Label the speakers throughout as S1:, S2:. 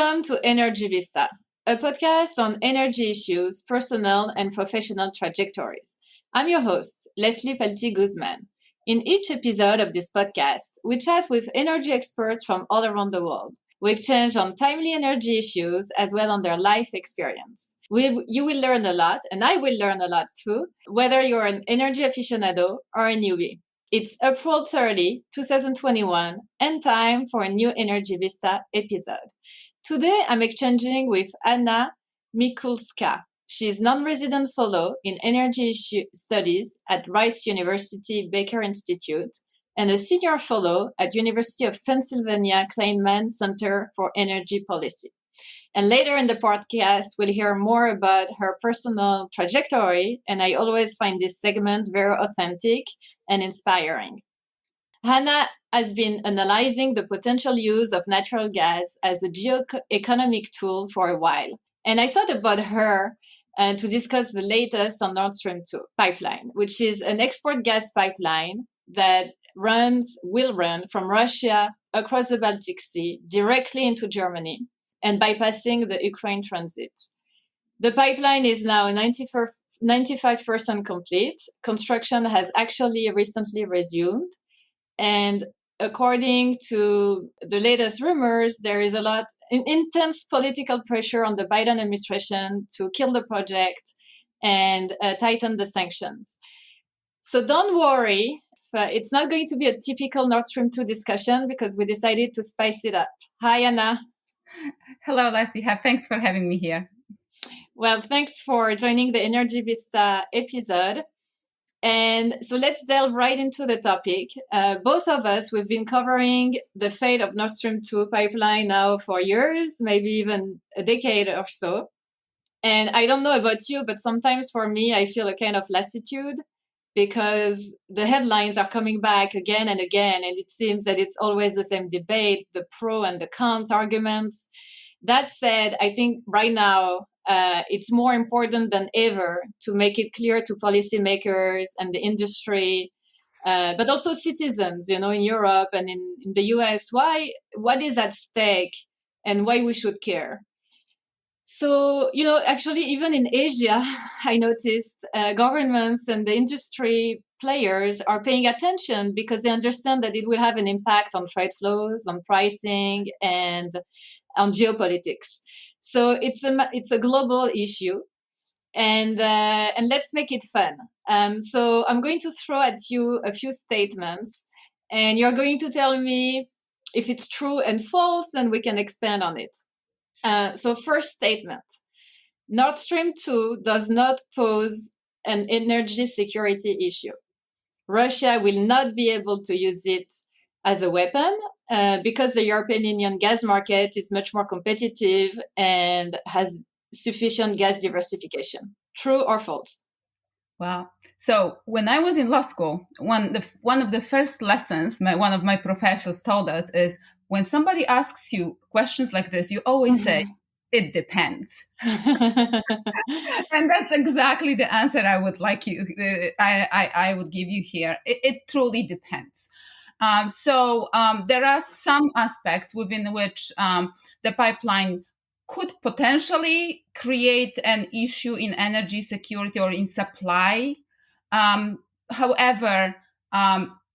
S1: Welcome to Energy Vista, a podcast on energy issues, personal and professional trajectories. I'm your host, Leslie Palti Guzman. In each episode of this podcast, we chat with energy experts from all around the world. We exchange on timely energy issues as well on their life experience. You will learn a lot, and I will learn a lot too, whether you're an energy aficionado or a newbie. It's April 30, 2021, and time for a new Energy Vista episode. Today, I'm exchanging with Anna Mikulska. She's non-resident fellow in energy studies at Rice University Baker Institute and a senior fellow at University of Pennsylvania Kleinman Center for Energy Policy. And later in the podcast, we'll hear more about her personal trajectory, and I always find this segment very authentic and inspiring. Hannah has been analyzing the potential use of natural gas as a geo-economic tool for a while. And I thought about her to discuss the latest on Nord Stream 2 pipeline, which is an export gas pipeline that will run from Russia across the Baltic Sea directly into Germany and bypassing the Ukraine transit. The pipeline is now 95% complete. Construction has actually recently resumed. And according to the latest rumors, there is a lot intense political pressure on the Biden administration to kill the project and tighten the sanctions. So don't worry, it's not going to be a typical Nord Stream 2 discussion because we decided to spice it up. Hi, Anna.
S2: Hello, Leslie. Thanks for having me here.
S1: Well, thanks for joining the Energy Vista episode. And so let's delve right into the topic. Both of us, we've been covering the fate of Nord Stream 2 pipeline now for years, maybe even a decade or so. And I don't know about you, but sometimes for me, I feel a kind of lassitude because the headlines are coming back again and again. And it seems that it's always the same debate, the pro and the cons arguments. That said, I think right now, it's more important than ever to make it clear to policymakers and the industry, but also citizens, in Europe and in the US, what is at stake and why we should care. So, actually, even in Asia, I noticed governments and the industry players are paying attention because they understand that it will have an impact on trade flows, on pricing, and on geopolitics. So it's a global issue, and let's make it fun. So I'm going to throw at you a few statements, and you're going to tell me if it's true and false, and we can expand on it. So first statement, Nord Stream 2 does not pose an energy security issue. Russia will not be able to use it as a weapon because the European Union gas market is much more competitive and has sufficient gas diversification. True or false?
S2: Wow. So when I was in law school, one of the first lessons one of my professors told us is when somebody asks you questions like this, you always say, it depends. And that's exactly the answer I would like you. I would give you here. It truly depends. So there are some aspects within which the pipeline could potentially create an issue in energy security or in supply. However,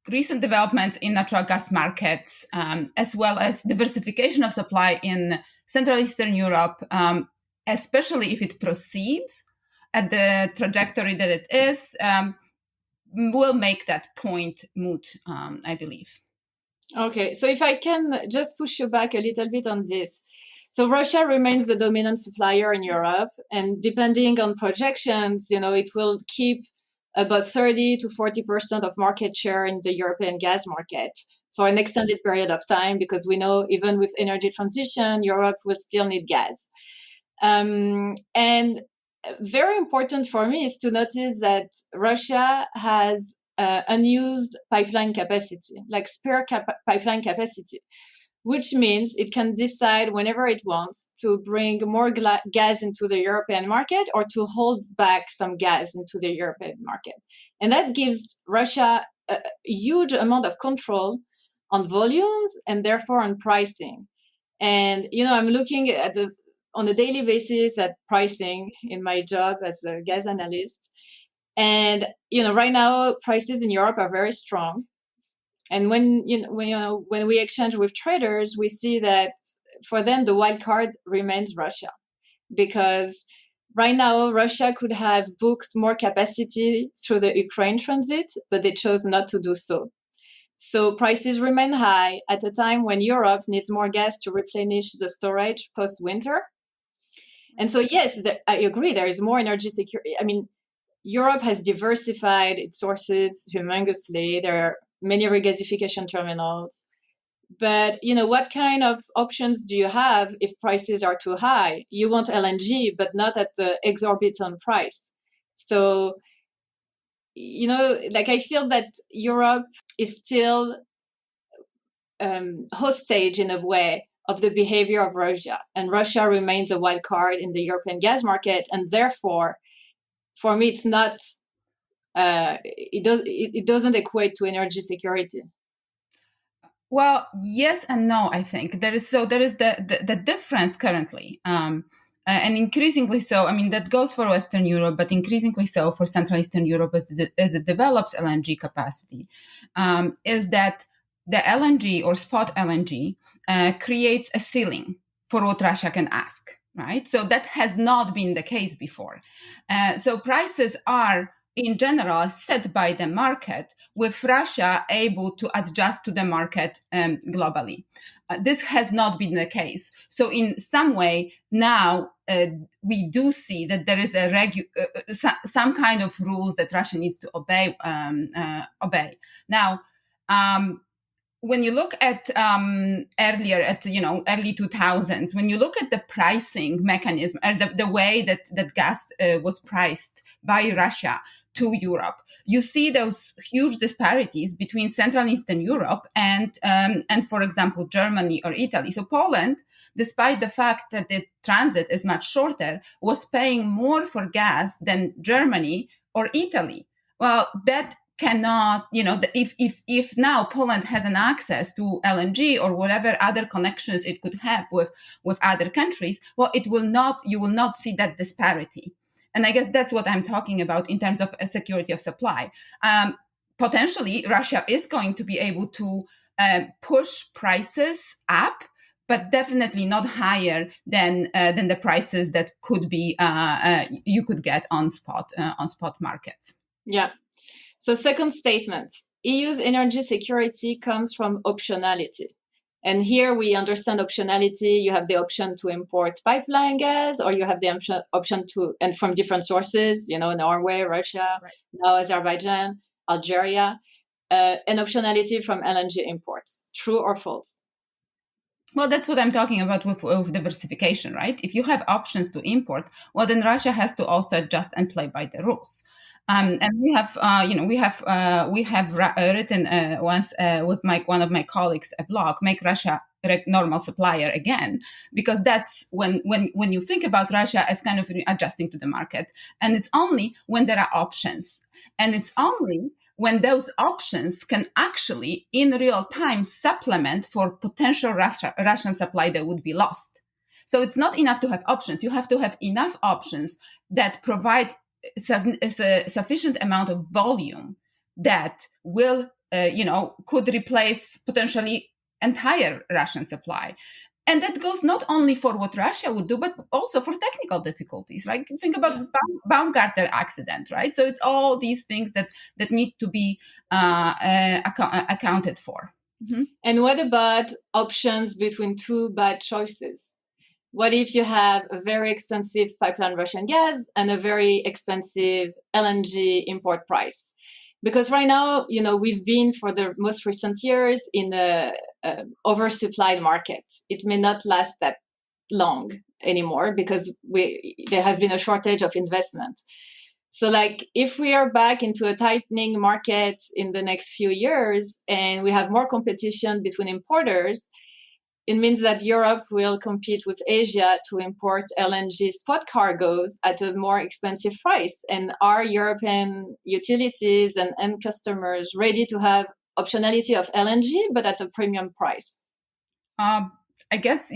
S2: recent developments in natural gas markets, as well as diversification of supply in Central Eastern Europe, especially if it proceeds at the trajectory that it is, will make that point moot, I believe.
S1: Okay, so if I can just push you back a little bit on this. So Russia remains the dominant supplier in Europe, and depending on projections, it will keep about 30 to 40% of market share in the European gas market for an extended period of time, because we know even with energy transition, Europe will still need gas. And very important for me is to notice that Russia has unused pipeline capacity, like spare pipeline capacity, which means it can decide whenever it wants to bring more gas into the European market or to hold back some gas into the European market. And that gives Russia a huge amount of control on volumes and therefore on pricing. And, I'm looking at on a daily basis at pricing in my job as a gas analyst. And, right now prices in Europe are very strong. And when we exchange with traders, we see that for them, the wild card remains Russia, because right now Russia could have booked more capacity through the Ukraine transit, but they chose not to do so. So prices remain high at a time when Europe needs more gas to replenish the storage post-winter. And so, yes, I agree, there is more energy security. I mean, Europe has diversified its sources humongously. There are many regasification terminals. But, what kind of options do you have if prices are too high? You want LNG, but not at the exorbitant price. So, I feel that Europe is still hostage in a way of the behavior of Russia. And Russia remains a wild card in the European gas market. And therefore, for me, it's not, it doesn't equate to energy security.
S2: Well, yes and no. I think there is the difference currently, and increasingly so. I mean, that goes for Western Europe, but increasingly so for Central Eastern Europe as it develops LNG capacity. Is that the LNG or spot LNG creates a ceiling for what Russia can ask, right? So that has not been the case before. So prices are in general set by the market, with Russia able to adjust to the market globally. This has not been the case. So in some way now we do see that there is some kind of rules that Russia needs to obey. Now, when you look at earlier at early 2000s, when you look at the pricing mechanism or the way that gas was priced by Russia to Europe, you see those huge disparities between Central and Eastern Europe and for example Germany or Italy. So Poland, despite the fact that the transit is much shorter, was paying more for gas than Germany or Italy. Well, that cannot, if now Poland has an access to LNG or whatever other connections it could have with other countries, well, you will not see that disparity. And I guess that's what I'm talking about in terms of a security of supply. Potentially, Russia is going to be able to push prices up, but definitely not higher than the prices that could be you could get on spot markets.
S1: Yeah. So, second statement: EU's energy security comes from optionality. And here we understand optionality. You have the option to import pipeline gas, or you have the option to, and from different sources, Norway, Russia, right, now Azerbaijan, Algeria, and optionality from LNG imports. True or false?
S2: Well, that's what I'm talking about with diversification, right? If you have options to import, well, then Russia has to also adjust and play by the rules. And we have, written once with one of my colleagues a blog, "Make Russia a normal supplier again," because that's when you think about Russia as kind of adjusting to the market, and it's only when there are options, and it's only when those options can actually in real time supplement for potential Russian supply that would be lost. So it's not enough to have options. You have to have enough options that provide a sufficient amount of volume that will, could replace potentially entire Russian supply. And that goes not only for what Russia would do, but also for technical difficulties, right? Think about Baumgartner accident, right? So it's all these things that need to be accounted for.
S1: Mm-hmm. And what about options between two bad choices? What if you have a very expensive pipeline Russian gas and a very expensive LNG import price? Because right now, we've been for the most recent years in a oversupplied market. It may not last that long anymore because there has been a shortage of investment. So if we are back into a tightening market in the next few years and we have more competition between importers, it means that Europe will compete with Asia to import LNG spot cargoes at a more expensive price. And are European utilities and end customers ready to have optionality of LNG, but at a premium price?
S2: I guess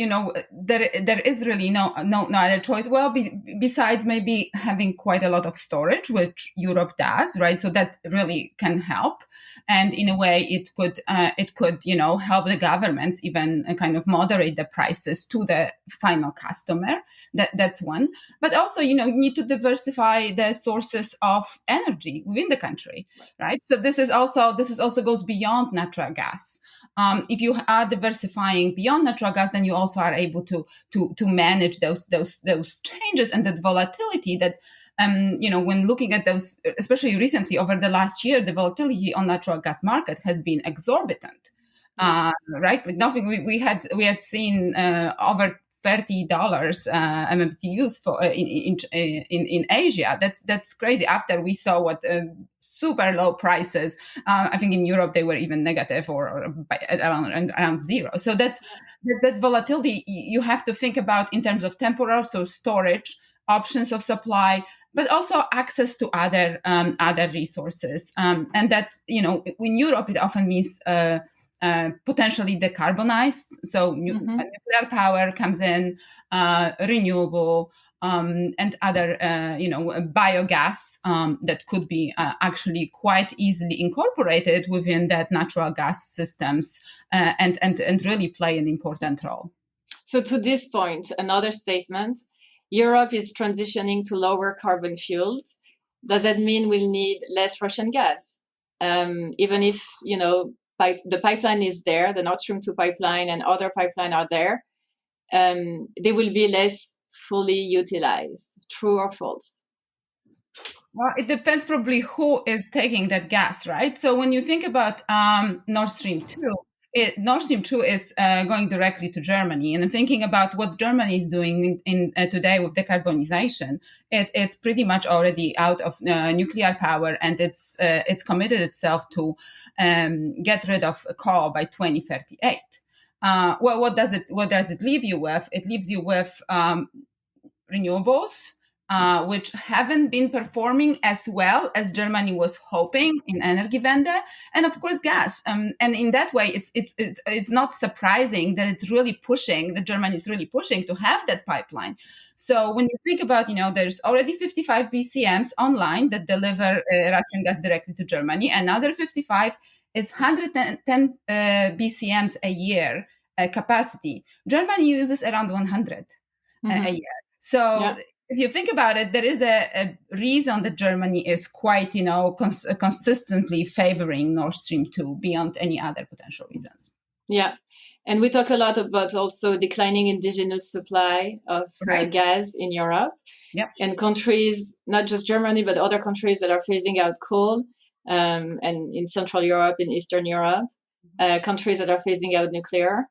S2: there is really no other choice. Well, besides maybe having quite a lot of storage, which Europe does, right? So that really can help, and in a way, it could help the governments even kind of moderate the prices to the final customer. That's one. But also, you need to diversify the sources of energy within the country, right? So this is also goes beyond natural gas. If you are diversifying beyond natural gas, then you also are able to manage those changes and that volatility that when looking at those, especially recently over the last year, the volatility on natural gas market has been exorbitant. Right? Like nothing we had seen over $30 MMBTUs for in Asia. That's crazy. After we saw what super low prices, I think in Europe they were even negative or around zero. So that's that volatility you have to think about in terms of temporal, so storage, options of supply, but also access to other resources, and that in Europe it often means potentially decarbonized. So nuclear power comes in, renewable, and other, biogas that could be actually quite easily incorporated within that natural gas systems, and really play an important role.
S1: So to this point, another statement: Europe is transitioning to lower carbon fuels. Does that mean we'll need less Russian gas? Even if, the pipeline is there, the Nord Stream 2 pipeline and other pipeline are there, they will be less fully utilized. True or false?
S2: Well, it depends probably who is taking that gas, right? So when you think about Nord Stream 2, Nord Stream 2 is going directly to Germany. And thinking about what Germany is doing in today with decarbonization, it's pretty much already out of nuclear power, and it's committed itself to get rid of coal by 2038. Well, what does it leave you with? It leaves you with renewables, which haven't been performing as well as Germany was hoping in Energiewende, and of course gas. And in that way, it's not surprising that Germany is really pushing to have that pipeline. So when you think about, there's already 55 BCMs online that deliver Russian gas directly to Germany. Another 55 is 110 BCMs a year capacity. Germany uses around 100 a year. So if you think about it, there is a reason that Germany is quite, consistently favoring Nord Stream 2 beyond any other potential reasons.
S1: Yeah. And we talk a lot about also declining indigenous supply of gas in Europe.
S2: Yep.
S1: And countries, not just Germany, but other countries that are phasing out coal, and in Central Europe, in Eastern Europe, countries that are phasing out nuclear.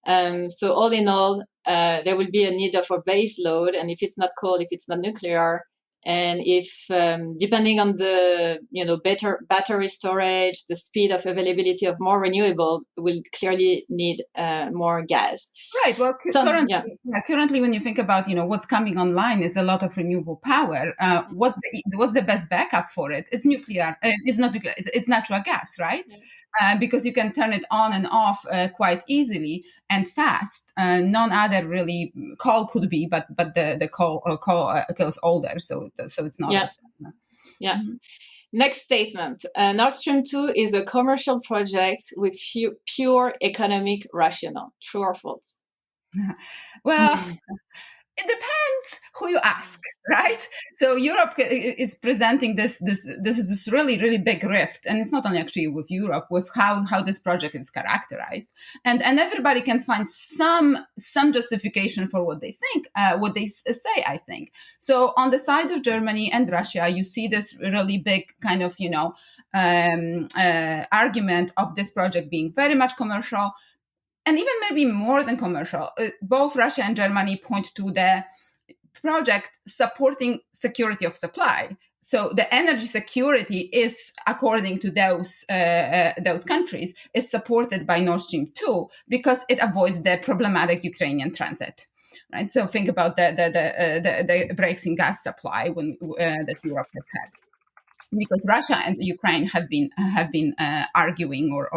S1: So all in all, there will be a need of a base load, and if it's not coal, if it's not nuclear, and if depending on the better battery storage, the speed of availability of more renewable, will clearly need more gas.
S2: Right. Well, currently, when you think about what's coming online, is a lot of renewable power. What's the best backup for it? It's nuclear. It's not nuclear. It's natural gas, right? Yeah. Because you can turn it on and off quite easily and fast. None other really. Coal could be, but the coal is older, so it's not.
S1: Yeah. Yeah. Mm-hmm. Next statement: Nord Stream 2 is a commercial project with pure economic rationale. True or false?
S2: Well. It depends who you ask, right? So Europe is presenting this really, really big rift, and it's not only actually with Europe, with how this project is characterized, and everybody can find some justification for what they think, what they say. I think so. On the side of Germany and Russia, you see this really big kind of argument of this project being very much commercial. And even maybe more than commercial. Both Russia and Germany point to the project supporting security of supply. So the energy security is, according to those countries, is supported by Nord Stream 2 because it avoids the problematic Ukrainian transit. Right. So think about the breaks in gas supply that Europe has had. because Russia and Ukraine have been arguing or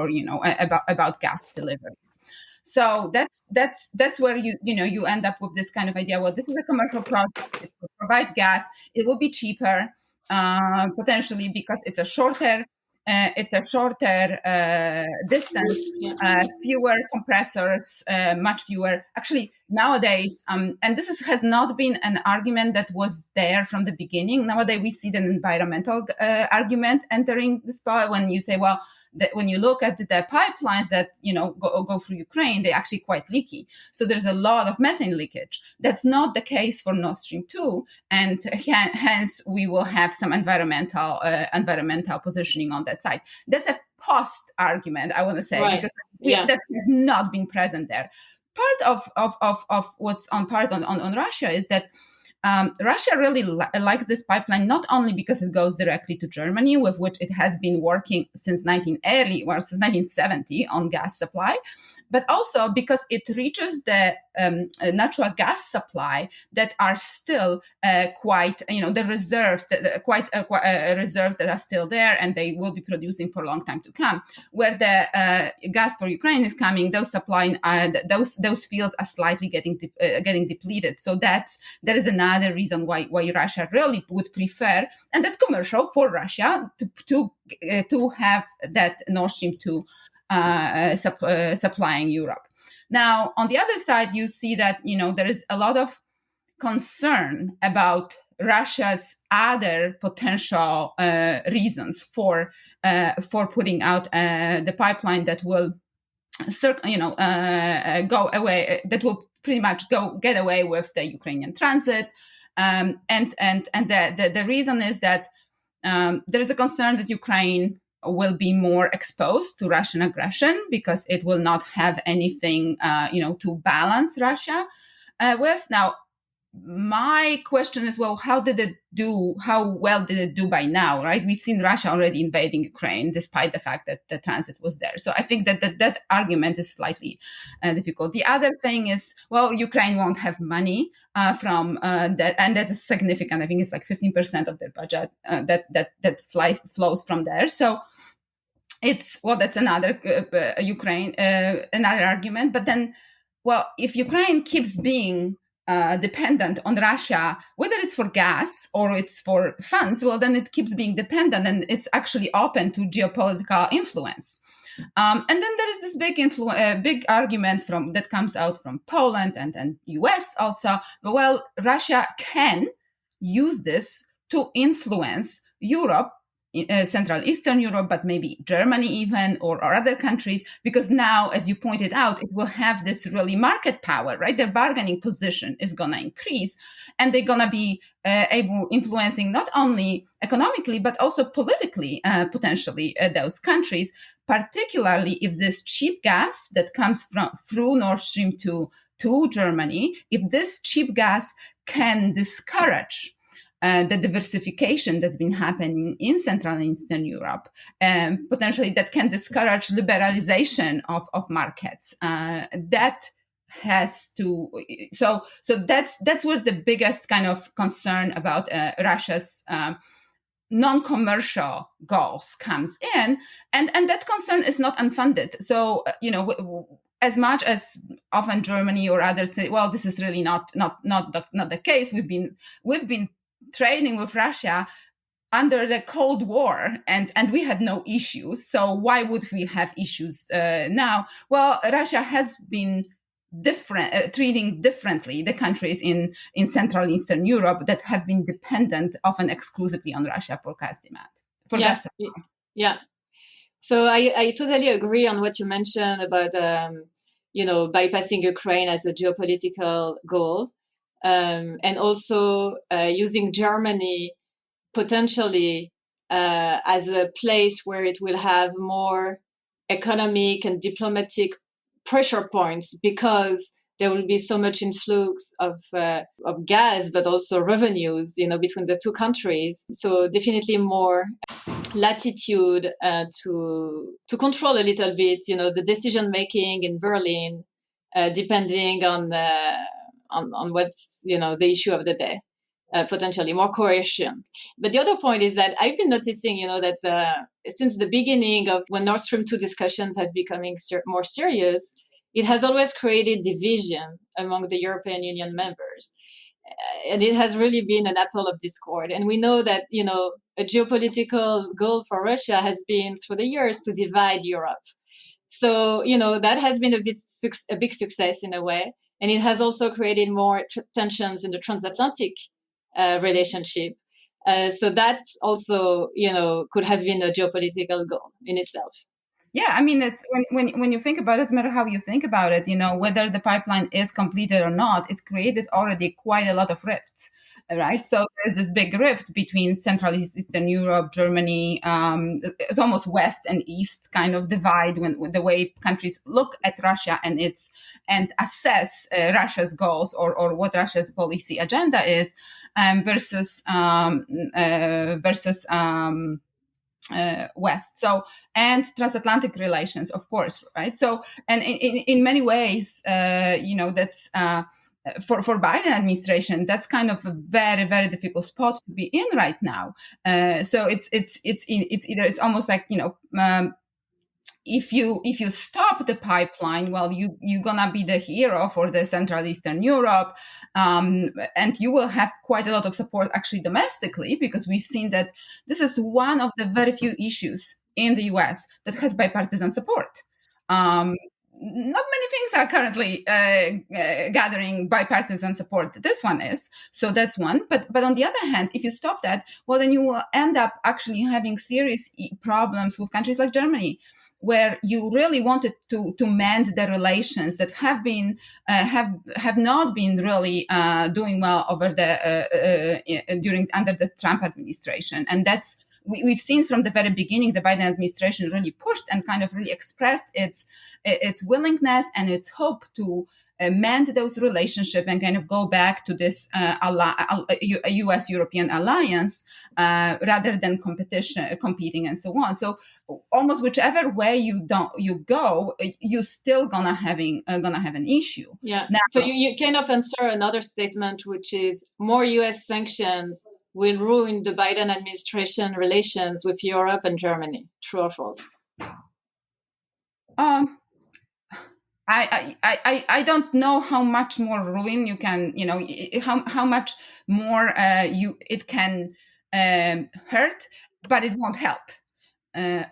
S2: about gas deliveries. So that's where you end up with this kind of idea. Well, this is a commercial project. It will provide gas. It will be cheaper, potentially because it's a shorter distance,
S1: Yeah.
S2: fewer compressors, much fewer. Actually, nowadays, and has not been an argument that was there from the beginning. Nowadays, we see the environmental argument entering the spot when you say, well, when you look at the pipelines that go through Ukraine, they're actually quite leaky. So there's a lot of methane leakage. That's not the case for Nord Stream 2, and hence we will have some environmental positioning on that side. That's a post argument, I want to say,
S1: Right.
S2: because
S1: Yeah.
S2: that has not been present there. Part of what's on Russia is that Russia really likes this pipeline, not only because it goes directly to Germany, with which it has been working since 1970 on gas supply, but also because it reaches the natural gas supply that are still quite, the reserves, reserves that are still there, and they will be producing for a long time to come. Where the gas for Ukraine is coming, those supplying those fields are slightly getting depleted. So there is another reason why Russia really would prefer, and that's commercial for Russia, to have that Nord Stream 2 supplying Europe. Now, on the other side, you see that there is a lot of concern about Russia's other potential reasons for putting out the pipeline that will, go away. That will pretty much get away with the Ukrainian transit, and the reason is that there is a concern that Ukraine will be more exposed to Russian aggression because it will not have anything, to balance Russia with. Now, my question is, well, how well did it do by now, right? We've seen Russia already invading Ukraine, despite the fact that the transit was there. So I think that argument is slightly difficult. The other thing is, well, Ukraine won't have money from that, and that is significant. I think it's like 15% of their budget that flows from there. So that's another another argument. But then, well, if Ukraine keeps being dependent on Russia, whether it's for gas or it's for funds, well, then it keeps being dependent, and it's actually open to geopolitical influence. And then there is this big argument that comes out from Poland and US also. Well, Russia can use this to influence Europe, Central Eastern Europe, but maybe Germany even, or other countries, because now, as you pointed out, it will have this really market power, right? Their bargaining position is going to increase, and they're going to be influencing not only economically, but also politically, potentially, those countries, particularly if this cheap gas that comes through Nord Stream 2 to Germany, if this cheap gas can discourage the diversification that's been happening in Central and Eastern Europe, potentially that can discourage liberalization of markets. That has to. So that's where the biggest kind of concern about Russia's non-commercial goals comes in, and that concern is not unfounded. So as much as often Germany or others say, well, this is really not the case. We've been trading with Russia under the Cold War, and we had no issues. So why would we have issues now? Well, Russia has been treating differently the countries in Central and Eastern Europe that have been dependent often exclusively on Russia for gas demand.
S1: Yeah. So I totally agree on what you mentioned about bypassing Ukraine as a geopolitical goal. And also using Germany potentially as a place where it will have more economic and diplomatic pressure points, because there will be so much influx of gas, but also revenues, between the two countries. So definitely more latitude to control a little bit, the decision making in Berlin, depending on what's the issue of the day. potentially more coercion. But the other point is that I've been noticing, that since the beginning of when Nord Stream 2 discussions have becoming more serious, it has always created division among the European Union members. And it has really been an apple of discord. And we know that, a geopolitical goal for Russia has been through the years to divide Europe. So, that has been a big success in a way. And it has also created more tensions in the transatlantic relationship. So that also, could have been a geopolitical goal in itself.
S2: Yeah, I mean, it's when you think about it, it doesn't matter how you think about it, whether the pipeline is completed or not, it's created already quite a lot of rifts, right? So there's this big rift between Central Eastern Europe, Germany. It's almost West and East kind of divide when the way countries look at Russia and assess Russia's goals or what Russia's policy agenda is versus West. So, and transatlantic relations, of course, right? So, and in many ways, that's for Biden administration, that's kind of a very, very difficult spot to be in right now. So it's almost like if you stop the pipeline, well, you're gonna be the hero for the Central Eastern Europe, and you will have quite a lot of support actually domestically, because we've seen that this is one of the very few issues in the U.S. that has bipartisan support. Not many things are currently gathering bipartisan support. This one is, so that's one. But on the other hand, if you stop that, well, then you will end up actually having serious problems with countries like Germany, where you really wanted to mend the relations that have been have not been really doing well over the under the Trump administration, and that's we've seen from the very beginning the Biden administration really pushed and kind of really expressed its willingness and its hope to mend those relationships and kind of go back to this U.S.-European alliance rather than competing and so on. So almost whichever way you go, you're still gonna have an issue.
S1: Yeah. Now, so you kind of answer another statement, which is more U.S. sanctions will ruin the Biden administration relations with Europe and Germany. True or false?
S2: I don't know how much more ruin you can, how much more it can hurt, but it won't help,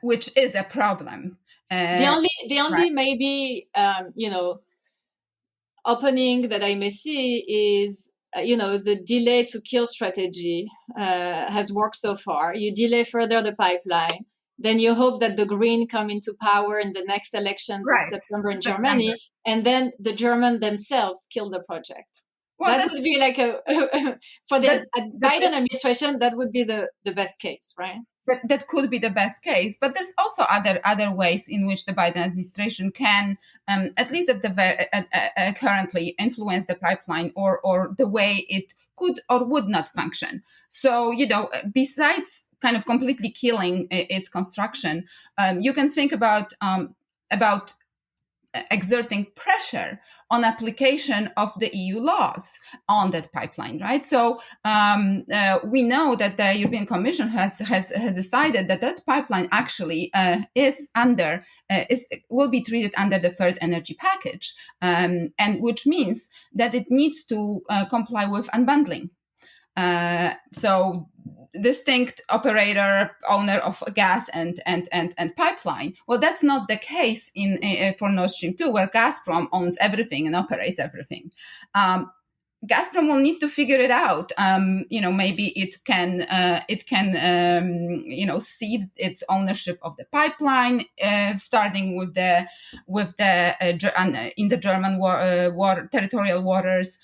S2: which is a problem.
S1: The only right. Maybe opening that I may see is the delay to kill strategy has worked so far. You delay further the pipeline. Then you hope that the Green come into power in the next elections in September in Germany, and then the Germans themselves kill the project. Well, that would be like for the Biden administration, that would be the best case, right?
S2: But that could be the best case. But there's also other ways in which the Biden administration can, at least currently, influence the pipeline or the way it could or would not function. So, besides kind of completely killing its construction, you can think about exerting pressure on application of the EU laws on that pipeline, right? So we know that the European Commission has decided that pipeline actually will be treated under the third energy package, and which means that it needs to comply with unbundling. So distinct operator, owner of gas and pipeline. Well, that's not the case for Nord Stream 2, where Gazprom owns everything and operates everything. Gazprom will need to figure it out. Maybe it can cede its ownership of the pipeline, starting with the in the German territorial waters.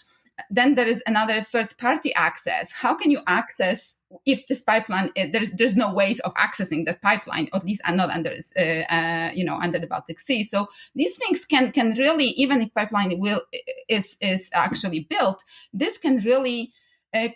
S2: Then there is another third-party access. How can you access if this pipeline? There's no ways of accessing that pipeline, at least not under under the Baltic Sea. So these things can really, even if pipeline is actually built, this can really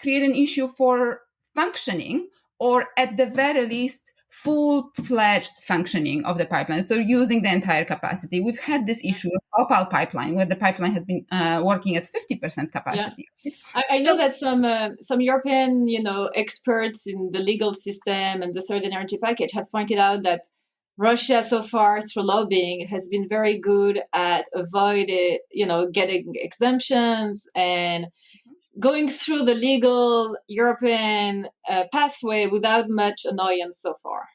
S2: create an issue for functioning, or at the very least full-fledged functioning of the pipeline, so using the entire capacity. We've had this issue of Opal pipeline, where the pipeline has been working at 50% capacity.
S1: Yeah. I know that some European, experts in the legal system and the third energy package have pointed out that Russia so far, through lobbying, has been very good at avoiding, getting exemptions and going through the legal European pathway without much annoyance so far.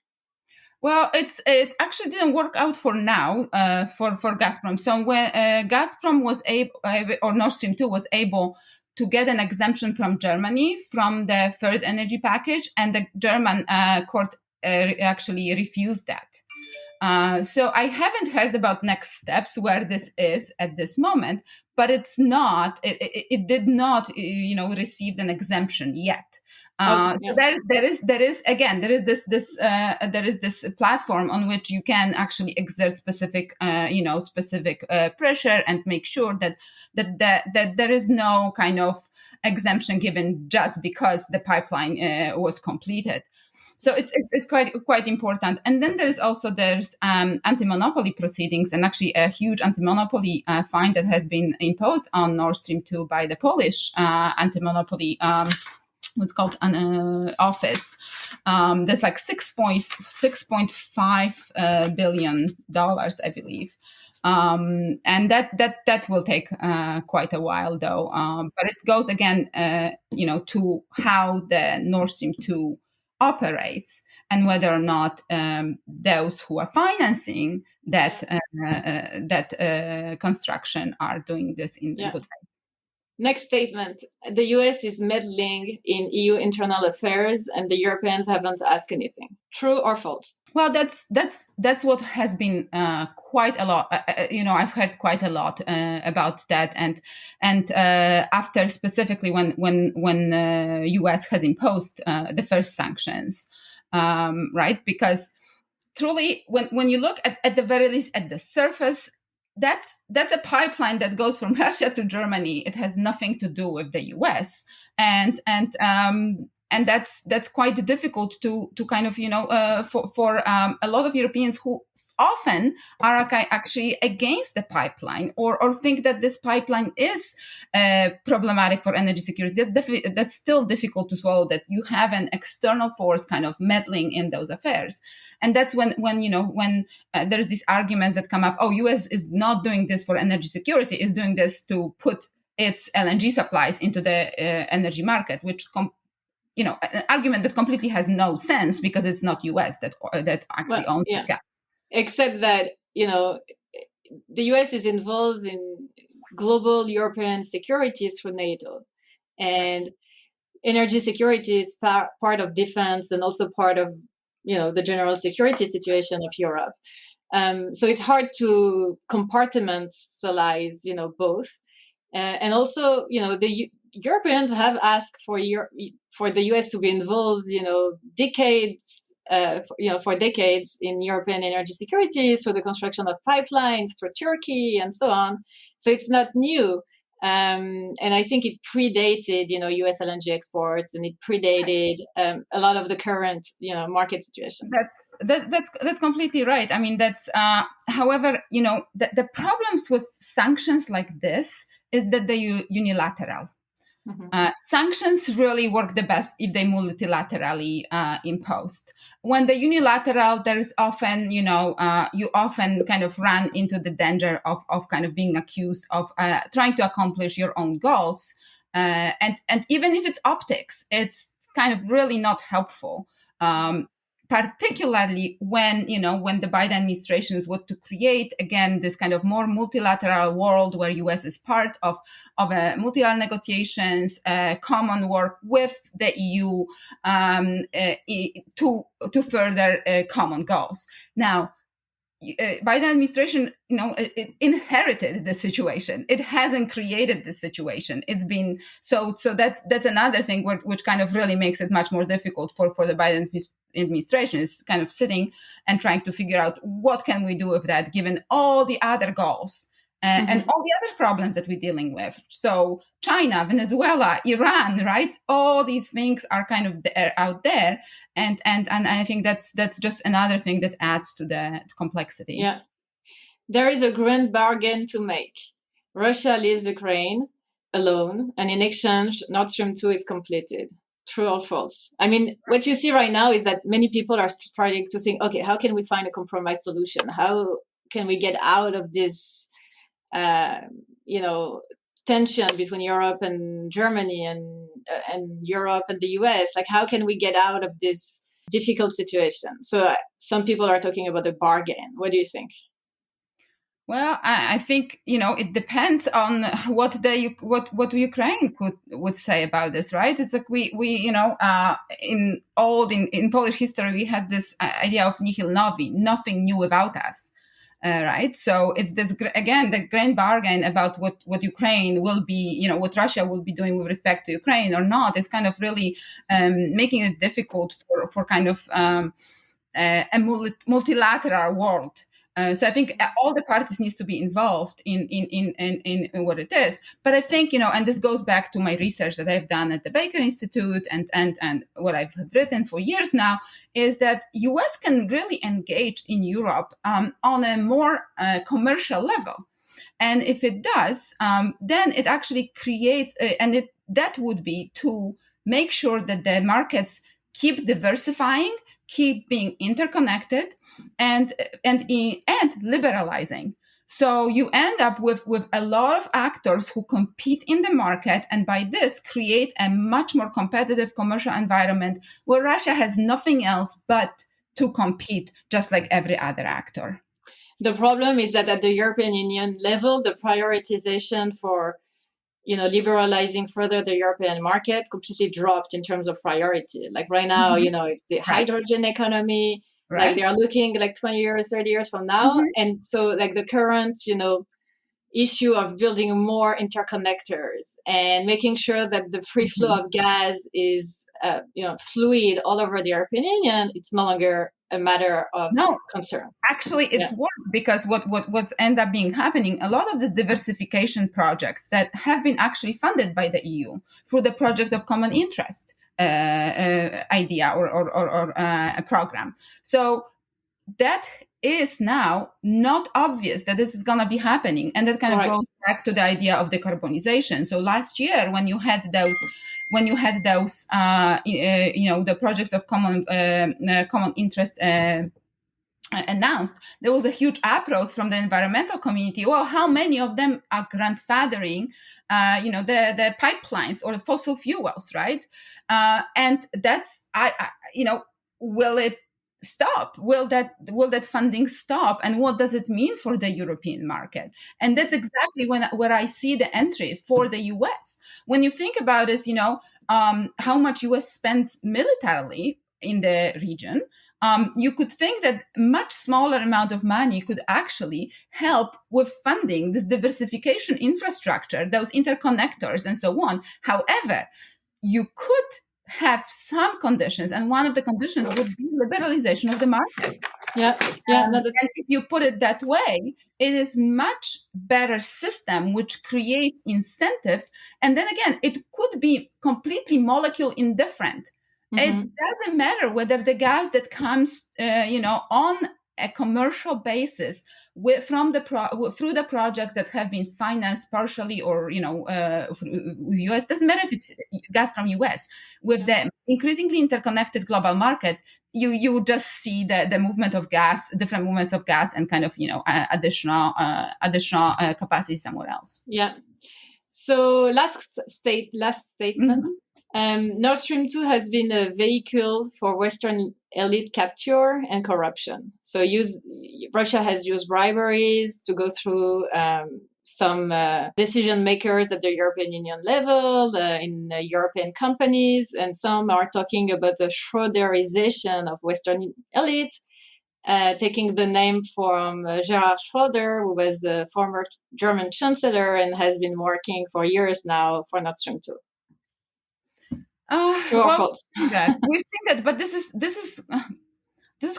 S2: Well, it actually didn't work out for now for Gazprom. So when Gazprom was able, or Nord Stream 2 was able to get an exemption from Germany from the third energy package, and the German court actually refused that. So I haven't heard about next steps where this is at this moment, but it's not. It did not, receive an exemption yet. So there is this platform on which you can actually exert specific pressure and make sure that there is no kind of exemption given just because the pipeline was completed. So it's quite important. And then there's anti-monopoly proceedings, and actually a huge anti-monopoly fine that has been imposed on Nord Stream 2 by the Polish anti-monopoly what's called an office. There's like $6.5 billion, I believe. And that will take quite a while, though. But it goes again, to how the Nord Stream 2 operates, and whether or not those who are financing that construction are doing this in good faith.
S1: Next statement: the US is meddling in EU internal affairs, and the Europeans haven't asked anything. True or false?
S2: Well, that's what has been quite a lot. I've heard quite a lot about that, and after specifically when US has imposed the first sanctions, right? Because truly, when you look at the very least at the surface, that's a pipeline that goes from Russia to Germany. It has nothing to do with the US, and that's quite difficult to kind of for a lot of Europeans who often are actually against the pipeline or think that this pipeline is problematic for energy security. That's still difficult to swallow, that you have an external force kind of meddling in those affairs. And that's when there's these arguments that come up. Oh, US is not doing this for energy security; is doing this to put its LNG supplies into the energy market, which an argument that completely has no sense, because it's not US that actually owns the gas.
S1: Except that the US is involved in global European security through NATO, and energy security is part of defense and also part of the general security situation of Europe. So it's hard to compartmentalize both, and also the Europeans have asked for the US to be involved, for decades in European energy security through the construction of pipelines through Turkey and so on. So it's not new. And I think it predated, US LNG exports, and it predated a lot of the current, market situation.
S2: That's completely right. I mean, however, the problems with sanctions like this is that they're unilateral. Mm-hmm. Sanctions really work the best if they multilaterally imposed. When they're unilateral, there is often, you often kind of run into the danger of kind of being accused of trying to accomplish your own goals. And even if it's optics, it's kind of really not helpful. Particularly when the Biden administrations want to create, again, this kind of more multilateral world where US is part of multilateral negotiations, common work with the EU to further common goals. Now, Biden administration, it inherited the situation. It hasn't created the situation. It's been so that's another thing which kind of really makes it much more difficult for the Biden administration, is kind of sitting and trying to figure out what can we do with that, given all the other goals and all the other problems that we're dealing with. So China, Venezuela, Iran, right? All these things are kind of out there, and I think that's just another thing that adds to the complexity.
S1: Yeah, there is a grand bargain to make. Russia leaves Ukraine alone, and in exchange, Nord Stream 2 is completed. True or false? I mean, what you see right now is that many people are trying to think, okay, how can we find a compromise solution? How can we get out of this, tension between Europe and Germany and Europe and the US? Like, how can we get out of this difficult situation? So some people are talking about a bargain. What do you think?
S2: Well, I think it depends on what Ukraine would say about this, right? It's like we in Polish history we had this idea of nihil novi, nothing new without us, right? So it's this again the grand bargain about what Ukraine will be, what Russia will be doing with respect to Ukraine or not. It's kind of really making it difficult for kind of a multilateral world. So I think all the parties needs to be involved in what it is. But I think, and this goes back to my research that I've done at the Baker Institute and what I've written for years now, is that US can really engage in Europe on a more commercial level. And if it does, then it actually creates, that would be to make sure that the markets keep diversifying, keep being interconnected, and liberalizing. So you end up with a lot of actors who compete in the market, and by this create a much more competitive commercial environment where Russia has nothing else but to compete, just like every other actor.
S1: The problem is that at the European Union level, the prioritization for liberalizing further the European market completely dropped in terms of priority. Like right now, it's the hydrogen economy. Right. Like they are looking like 20 years, 30 years from now. And so like the current, issue of building more interconnectors and making sure that the free flow of gas is, fluid all over the European Union, it's no longer a matter of concern.
S2: Actually, it's worse because what's end up being happening, a lot of these diversification projects that have been actually funded by the EU through the project of common interest idea or a program. So that is now not obvious that this is going to be happening, and that kind of goes back to the idea of decarbonization. So last year, when you had those the projects of common interest announced, there was a huge uproar from the environmental community. Well, how many of them are grandfathering, the pipelines or the fossil fuels, right? And that's, will it stop? Will that funding stop? And what does it mean for the European market? And that's exactly where I see the entry for the US. When you think about this, how much US spends militarily in the region, you could think that much smaller amount of money could actually help with funding this diversification infrastructure, those interconnectors and so on. However, you could have some conditions, and one of the conditions would be liberalization of the market. And if you put it that way, it is much better system which creates incentives. And then again, it could be completely molecule indifferent. It doesn't matter whether the gas that comes, on a commercial basis through the projects that have been financed partially or US, doesn't matter if it's gas from US. With the increasingly interconnected global market, you just see the movement of gas, different movements of gas, and kind of additional capacity somewhere else.
S1: Yeah. So last statement. Nord Stream 2 has been a vehicle for Western elite capture and corruption. So Russia has used briberies to go through some decision makers at the European Union level, in European companies, and some are talking about the Schröderization of Western elite, taking the name from Gerhard Schröder, who was the former German chancellor and has been working for years now for Nord Stream 2. True or false?
S2: We've seen that, but this is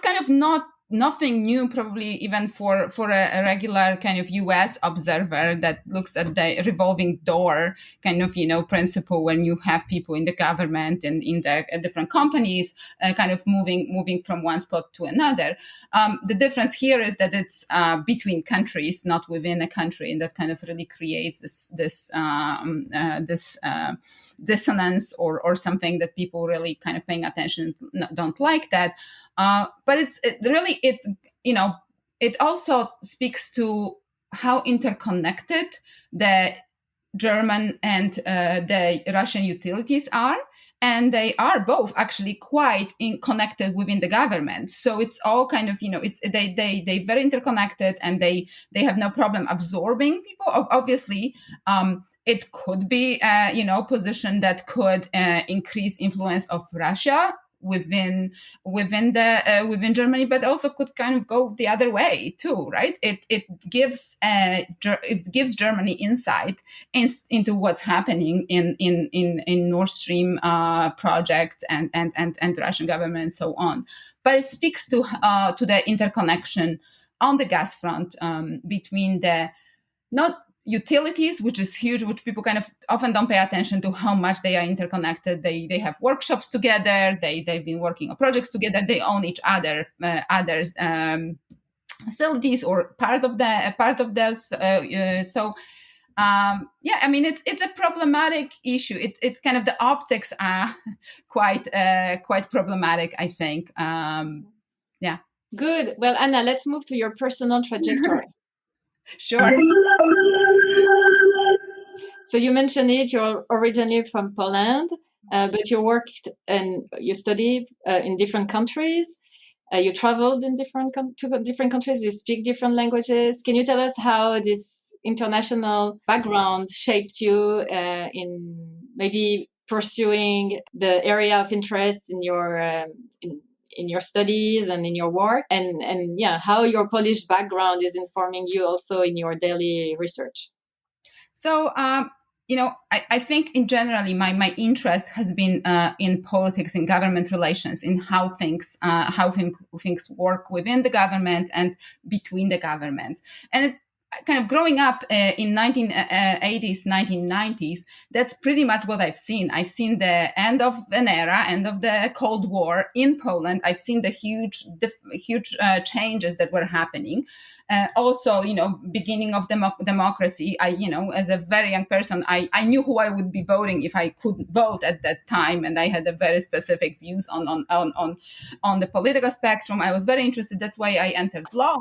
S2: kind of not nothing new, probably even for a regular kind of US observer that looks at the revolving door kind of, principle when you have people in the government and in the different companies kind of moving from one spot to another. The difference here is that it's between countries, not within a country, and that kind of really creates this dissonance or something that people really kind of paying attention don't like that. But it also speaks to how interconnected the German and the Russian utilities are. And they are both actually quite connected within the government. So it's all kind of, they very interconnected, and they have no problem absorbing people. Obviously, it could be position that could increase influence of Russia within Germany, but also could kind of go the other way too, right? It gives Germany insight into what's happening in Nord Stream project and Russian government and so on. But it speaks to the interconnection on the gas front between the not utilities, which is huge, which people kind of often don't pay attention to how much they are interconnected. They have workshops together. They've been working on projects together. They own each other's facilities or part of those. It's a problematic issue. It kind of, the optics are quite problematic, I think.
S1: Good. Well, Anna, let's move to your personal trajectory.
S2: Sure.
S1: So you mentioned it, you're originally from Poland, but you worked and you studied in different countries. You traveled in to different countries. You speak different languages. Can you tell us how this international background shaped you in maybe pursuing the area of interest in your in your studies and in your work, and how your Polish background is informing you also in your daily research?
S2: So, I think in generally my interest has been in politics and government relations, in how things work within the government and between the governments. And kind of growing up in 1980s, 1990s, that's pretty much what I've seen. I've seen the end of an era, end of the Cold War in Poland. I've seen the huge changes that were happening. Also, beginning of democracy. As a very young person, I knew who I would be voting if I could vote at that time, and I had a very specific views on the political spectrum. I was very interested. That's why I entered law.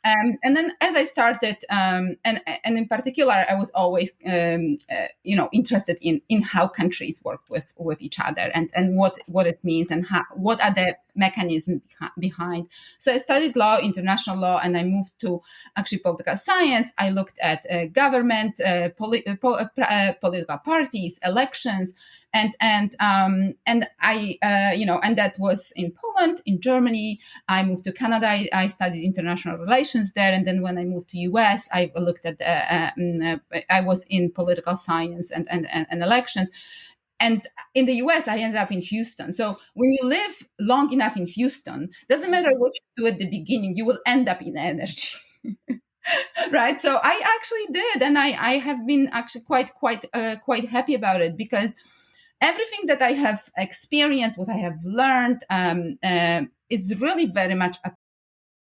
S2: And then as I started, and in particular, I was always, interested in how countries work with each other and what it means and what are the mechanisms behind. So I studied law, international law, and I moved to actually political science. I looked at government, political parties, elections. And I, and that was in Poland, in Germany. I moved to Canada. I studied international relations there. And then when I moved to US, I looked at, I was in political science and elections. And in the US, I ended up in Houston. So when you live long enough in Houston, doesn't matter what you do at the beginning, you will end up in energy. Right. So I actually did. And I have been actually quite happy about it, because everything that I have experienced, what I have learned, is really very much